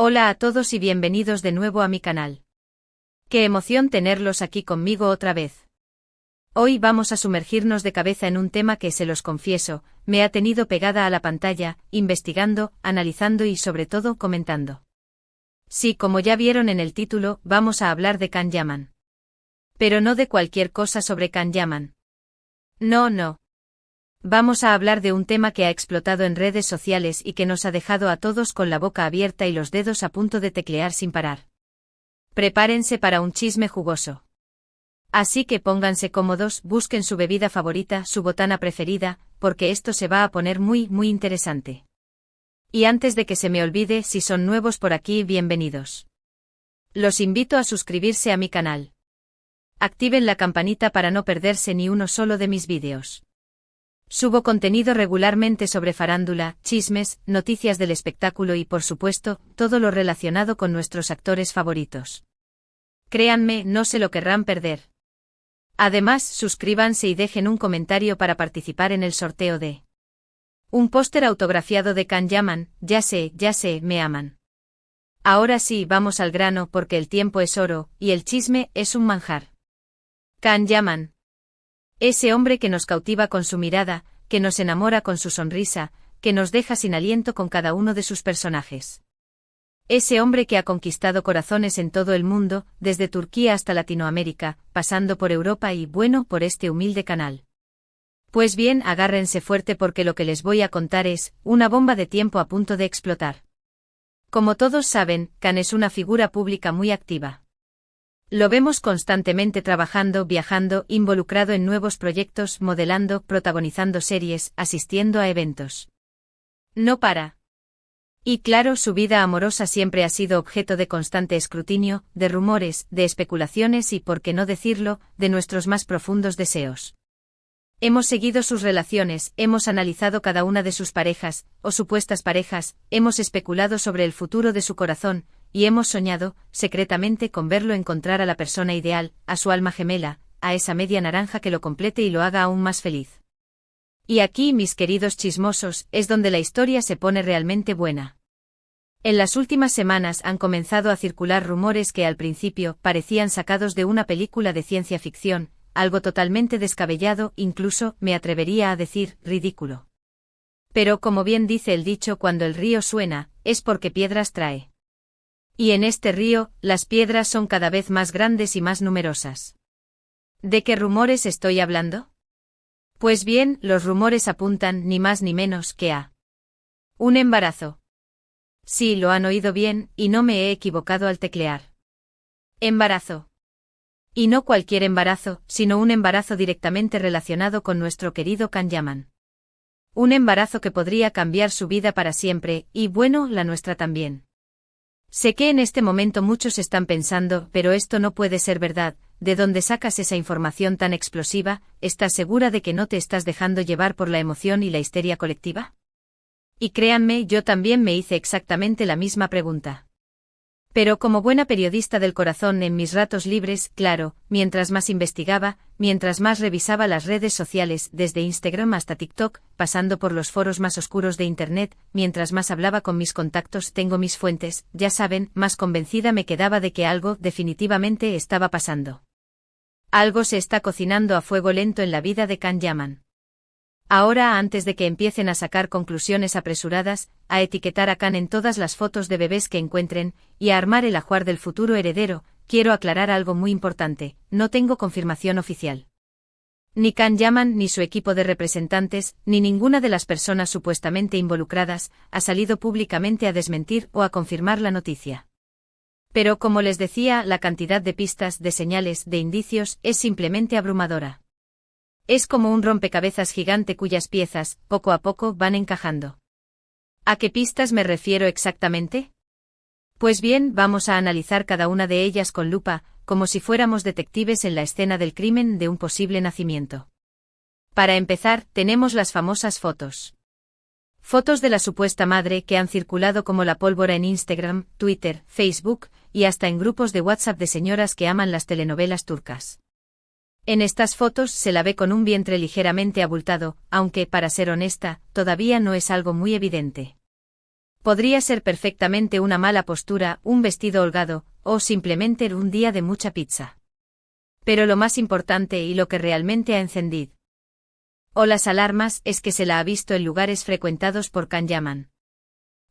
Hola a todos y bienvenidos de nuevo a mi canal. Qué emoción tenerlos aquí conmigo otra vez. Hoy vamos a sumergirnos de cabeza en un tema que, se los confieso, me ha tenido pegada a la pantalla, investigando, analizando y sobre todo comentando. Sí, como ya vieron en el título, vamos a hablar de Can Yaman. Pero no de cualquier cosa sobre Can Yaman. No. Vamos a hablar de un tema que ha explotado en redes sociales y que nos ha dejado a todos con la boca abierta y los dedos a punto de teclear sin parar. Prepárense para un chisme jugoso. Así que pónganse cómodos, busquen su bebida favorita, su botana preferida, porque esto se va a poner muy interesante. Y antes de que se me olvide, si son nuevos por aquí, bienvenidos. Los invito a suscribirse a mi canal. Activen la campanita para no perderse ni uno solo de mis vídeos. Subo contenido regularmente sobre farándula, chismes, noticias del espectáculo y, por supuesto, todo lo relacionado con nuestros actores favoritos. Créanme, no se lo querrán perder. Además, suscríbanse y dejen un comentario para participar en el sorteo de un póster autografiado de Can Yaman. Ya sé, me aman. Ahora sí, vamos al grano porque el tiempo es oro, y el chisme es un manjar. Can Yaman. Ese hombre que nos cautiva con su mirada, que nos enamora con su sonrisa, que nos deja sin aliento con cada uno de sus personajes. Ese hombre que ha conquistado corazones en todo el mundo, desde Turquía hasta Latinoamérica, pasando por Europa y, bueno, por este humilde canal. Pues bien, agárrense fuerte porque lo que les voy a contar es una bomba de tiempo a punto de explotar. Como todos saben, Can es una figura pública muy activa. Lo vemos constantemente trabajando, viajando, involucrado en nuevos proyectos, modelando, protagonizando series, asistiendo a eventos. No para. Y claro, su vida amorosa siempre ha sido objeto de constante escrutinio, de rumores, de especulaciones y, por qué no decirlo, de nuestros más profundos deseos. Hemos seguido sus relaciones, hemos analizado cada una de sus parejas, o supuestas parejas, hemos especulado sobre el futuro de su corazón, y hemos soñado, secretamente, con verlo encontrar a la persona ideal, a su alma gemela, a esa media naranja que lo complete y lo haga aún más feliz. Y aquí, mis queridos chismosos, es donde la historia se pone realmente buena. En las últimas semanas han comenzado a circular rumores que al principio parecían sacados de una película de ciencia ficción, algo totalmente descabellado, incluso, me atrevería a decir, ridículo. Pero como bien dice el dicho, cuando el río suena, es porque piedras trae. Y en este río, las piedras son cada vez más grandes y más numerosas. ¿De qué rumores estoy hablando? Pues bien, los rumores apuntan ni más ni menos que a un embarazo. Sí, lo han oído bien, y no me he equivocado al teclear. Embarazo. Y no cualquier embarazo, sino un embarazo directamente relacionado con nuestro querido Can Yaman. Un embarazo que podría cambiar su vida para siempre, y bueno, la nuestra también. Sé que en este momento muchos están pensando, pero esto no puede ser verdad, ¿de dónde sacas esa información tan explosiva? ¿Estás segura de que no te estás dejando llevar por la emoción y la histeria colectiva? Y créanme, yo también me hice exactamente la misma pregunta. Pero como buena periodista del corazón en mis ratos libres, claro, mientras más investigaba, mientras más revisaba las redes sociales, desde Instagram hasta TikTok, pasando por los foros más oscuros de Internet, mientras más hablaba con mis contactos, tengo mis fuentes, ya saben, más convencida me quedaba de que algo, definitivamente, estaba pasando. Algo se está cocinando a fuego lento en la vida de Can Yaman. Ahora, antes de que empiecen a sacar conclusiones apresuradas, a etiquetar a Can en todas las fotos de bebés que encuentren, y a armar el ajuar del futuro heredero, quiero aclarar algo muy importante: no tengo confirmación oficial. Ni Can Yaman ni su equipo de representantes, ni ninguna de las personas supuestamente involucradas, ha salido públicamente a desmentir o a confirmar la noticia. Pero como les decía, la cantidad de pistas, de señales, de indicios, es simplemente abrumadora. Es como un rompecabezas gigante cuyas piezas, poco a poco, van encajando. ¿A qué pistas me refiero exactamente? Pues bien, vamos a analizar cada una de ellas con lupa, como si fuéramos detectives en la escena del crimen de un posible nacimiento. Para empezar, tenemos las famosas fotos. Fotos de la supuesta madre que han circulado como la pólvora en Instagram, Twitter, Facebook, y hasta en grupos de WhatsApp de señoras que aman las telenovelas turcas. En estas fotos se la ve con un vientre ligeramente abultado, aunque, para ser honesta, todavía no es algo muy evidente. Podría ser perfectamente una mala postura, un vestido holgado, o simplemente un día de mucha pizza. Pero lo más importante y lo que realmente ha encendido o las alarmas es que se la ha visto en lugares frecuentados por Can Yaman.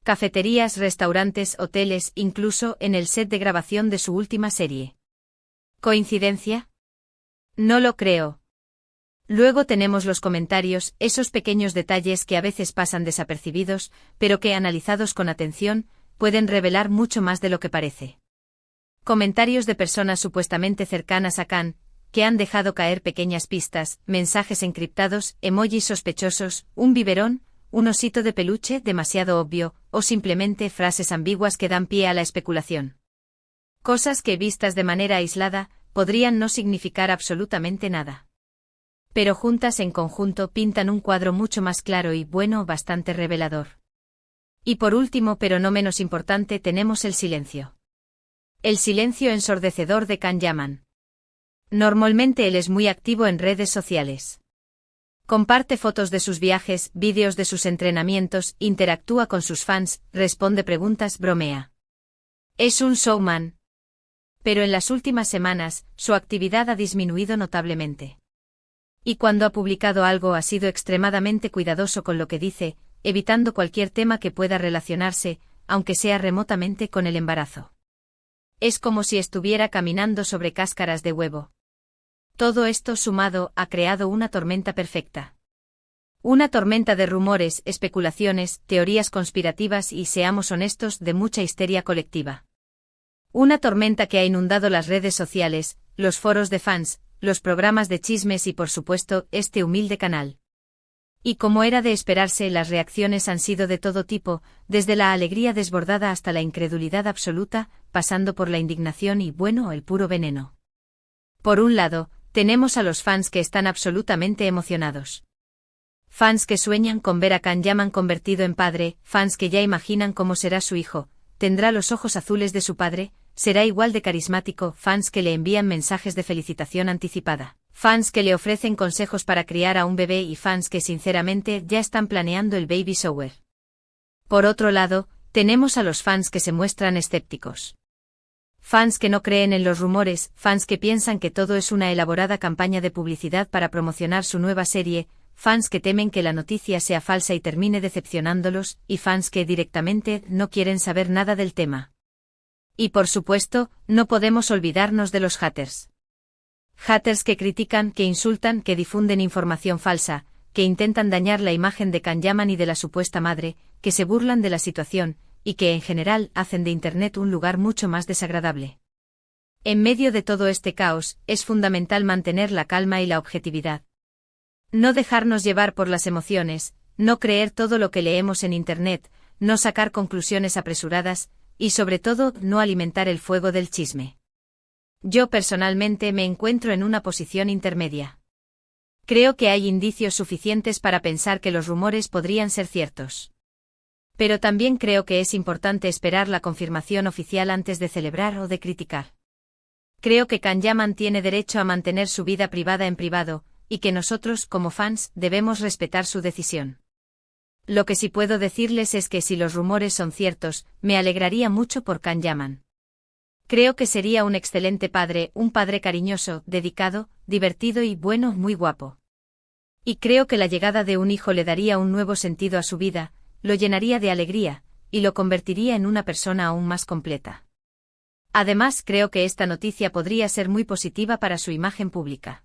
Cafeterías, restaurantes, hoteles, incluso en el set de grabación de su última serie. ¿Coincidencia? No lo creo. Luego tenemos los comentarios, esos pequeños detalles que a veces pasan desapercibidos, pero que analizados con atención, pueden revelar mucho más de lo que parece. Comentarios de personas supuestamente cercanas a Can, que han dejado caer pequeñas pistas, mensajes encriptados, emojis sospechosos, un biberón, un osito de peluche demasiado obvio, o simplemente frases ambiguas que dan pie a la especulación. Cosas que, vistas de manera aislada, podrían no significar absolutamente nada. Pero juntas en conjunto pintan un cuadro mucho más claro y, bueno, bastante revelador. Y por último, pero no menos importante, tenemos el silencio. El silencio ensordecedor de Can Yaman. Normalmente él es muy activo en redes sociales. Comparte fotos de sus viajes, vídeos de sus entrenamientos, interactúa con sus fans, responde preguntas, bromea. Es un showman. Pero en las últimas semanas, su actividad ha disminuido notablemente. Y cuando ha publicado algo ha sido extremadamente cuidadoso con lo que dice, evitando cualquier tema que pueda relacionarse, aunque sea remotamente, con el embarazo. Es como si estuviera caminando sobre cáscaras de huevo. Todo esto sumado ha creado una tormenta perfecta. Una tormenta de rumores, especulaciones, teorías conspirativas y, seamos honestos, de mucha histeria colectiva. Una tormenta que ha inundado las redes sociales, los foros de fans, los programas de chismes y, por supuesto, este humilde canal. Y como era de esperarse, las reacciones han sido de todo tipo, desde la alegría desbordada hasta la incredulidad absoluta, pasando por la indignación y, bueno, el puro veneno. Por un lado, tenemos a los fans que están absolutamente emocionados. Fans que sueñan con ver a Can Yaman convertido en padre, fans que ya imaginan cómo será su hijo, tendrá los ojos azules de su padre, será igual de carismático, fans que le envían mensajes de felicitación anticipada, fans que le ofrecen consejos para criar a un bebé y fans que sinceramente ya están planeando el baby shower. Por otro lado, tenemos a los fans que se muestran escépticos. Fans que no creen en los rumores, fans que piensan que todo es una elaborada campaña de publicidad para promocionar su nueva serie, fans que temen que la noticia sea falsa y termine decepcionándolos, y fans que directamente no quieren saber nada del tema. Y por supuesto, no podemos olvidarnos de los haters. Haters que critican, que insultan, que difunden información falsa, que intentan dañar la imagen de Can Yaman y de la supuesta madre, que se burlan de la situación, y que en general hacen de Internet un lugar mucho más desagradable. En medio de todo este caos, es fundamental mantener la calma y la objetividad. No dejarnos llevar por las emociones, no creer todo lo que leemos en Internet, no sacar conclusiones apresuradas, y sobre todo, no alimentar el fuego del chisme. Yo personalmente me encuentro en una posición intermedia. Creo que hay indicios suficientes para pensar que los rumores podrían ser ciertos. Pero también creo que es importante esperar la confirmación oficial antes de celebrar o de criticar. Creo que Can Yaman tiene derecho a mantener su vida privada en privado, y que nosotros, como fans, debemos respetar su decisión. Lo que sí puedo decirles es que si los rumores son ciertos, me alegraría mucho por Can Yaman. Creo que sería un excelente padre, un padre cariñoso, dedicado, divertido y, bueno, muy guapo. Y creo que la llegada de un hijo le daría un nuevo sentido a su vida, lo llenaría de alegría, y lo convertiría en una persona aún más completa. Además, creo que esta noticia podría ser muy positiva para su imagen pública.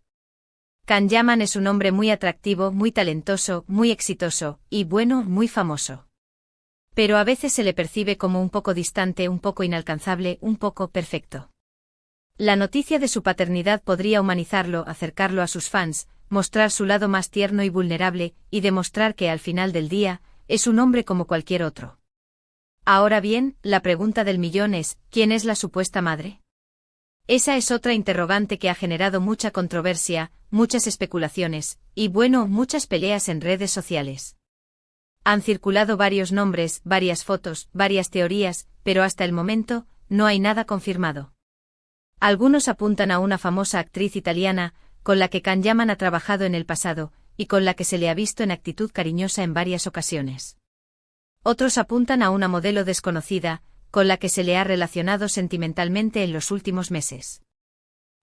Can Yaman es un hombre muy atractivo, muy talentoso, muy exitoso, y bueno, muy famoso. Pero a veces se le percibe como un poco distante, un poco inalcanzable, un poco perfecto. La noticia de su paternidad podría humanizarlo, acercarlo a sus fans, mostrar su lado más tierno y vulnerable, y demostrar que al final del día, es un hombre como cualquier otro. Ahora bien, la pregunta del millón es, ¿quién es la supuesta madre? Esa es otra interrogante que ha generado mucha controversia, muchas especulaciones, y bueno, muchas peleas en redes sociales. Han circulado varios nombres, varias fotos, varias teorías, pero hasta el momento, no hay nada confirmado. Algunos apuntan a una famosa actriz italiana, con la que Can Yaman ha trabajado en el pasado, y con la que se le ha visto en actitud cariñosa en varias ocasiones. Otros apuntan a una modelo desconocida, con la que se le ha relacionado sentimentalmente en los últimos meses.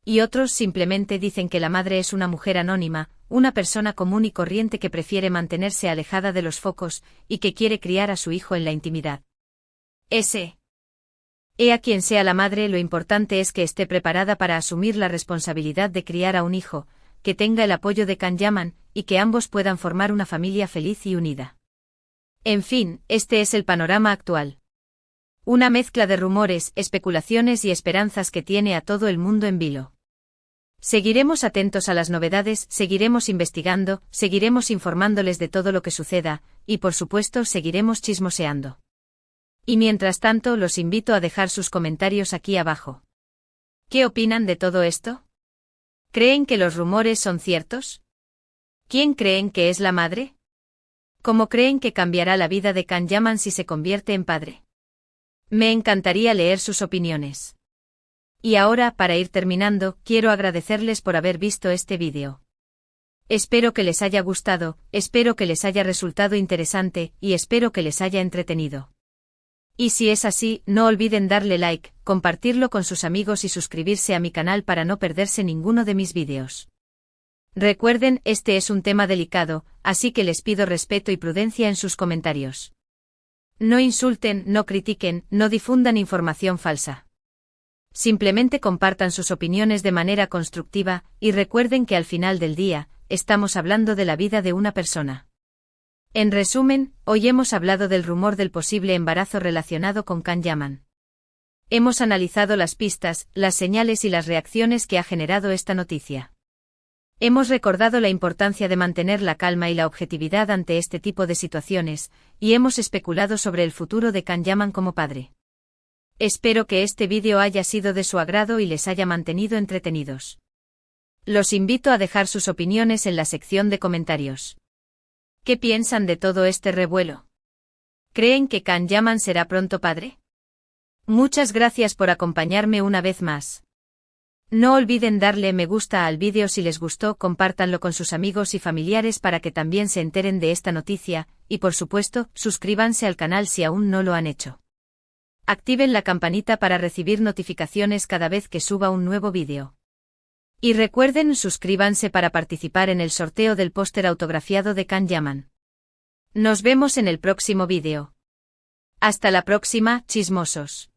Y otros simplemente dicen que la madre es una mujer anónima, una persona común y corriente que prefiere mantenerse alejada de los focos, y que quiere criar a su hijo en la intimidad. A quien sea la madre, lo importante es que esté preparada para asumir la responsabilidad de criar a un hijo, que tenga el apoyo de Can Yaman, y que ambos puedan formar una familia feliz y unida. En fin, este es el panorama actual. Una mezcla de rumores, especulaciones y esperanzas que tiene a todo el mundo en vilo. Seguiremos atentos a las novedades, seguiremos investigando, seguiremos informándoles de todo lo que suceda, y por supuesto seguiremos chismoseando. Y mientras tanto los invito a dejar sus comentarios aquí abajo. ¿Qué opinan de todo esto? ¿Creen que los rumores son ciertos? ¿Quién creen que es la madre? ¿Cómo creen que cambiará la vida de Can Yaman si se convierte en padre? Me encantaría leer sus opiniones. Y ahora, para ir terminando, quiero agradecerles por haber visto este vídeo. Espero que les haya gustado, espero que les haya resultado interesante, y espero que les haya entretenido. Y si es así, no olviden darle like, compartirlo con sus amigos y suscribirse a mi canal para no perderse ninguno de mis vídeos. Recuerden, este es un tema delicado, así que les pido respeto y prudencia en sus comentarios. No insulten, no critiquen, no difundan información falsa. Simplemente compartan sus opiniones de manera constructiva, y recuerden que al final del día, estamos hablando de la vida de una persona. En resumen, hoy hemos hablado del rumor del posible embarazo relacionado con Can Yaman. Hemos analizado las pistas, las señales y las reacciones que ha generado esta noticia. Hemos recordado la importancia de mantener la calma y la objetividad ante este tipo de situaciones, y hemos especulado sobre el futuro de Can Yaman como padre. Espero que este vídeo haya sido de su agrado y les haya mantenido entretenidos. Los invito a dejar sus opiniones en la sección de comentarios. ¿Qué piensan de todo este revuelo? ¿Creen que Can Yaman será pronto padre? Muchas gracias por acompañarme una vez más. No olviden darle me gusta al vídeo si les gustó, compártanlo con sus amigos y familiares para que también se enteren de esta noticia, y por supuesto, suscríbanse al canal si aún no lo han hecho. Activen la campanita para recibir notificaciones cada vez que suba un nuevo vídeo. Y recuerden, suscríbanse para participar en el sorteo del póster autografiado de Can Yaman. Nos vemos en el próximo vídeo. Hasta la próxima, chismosos.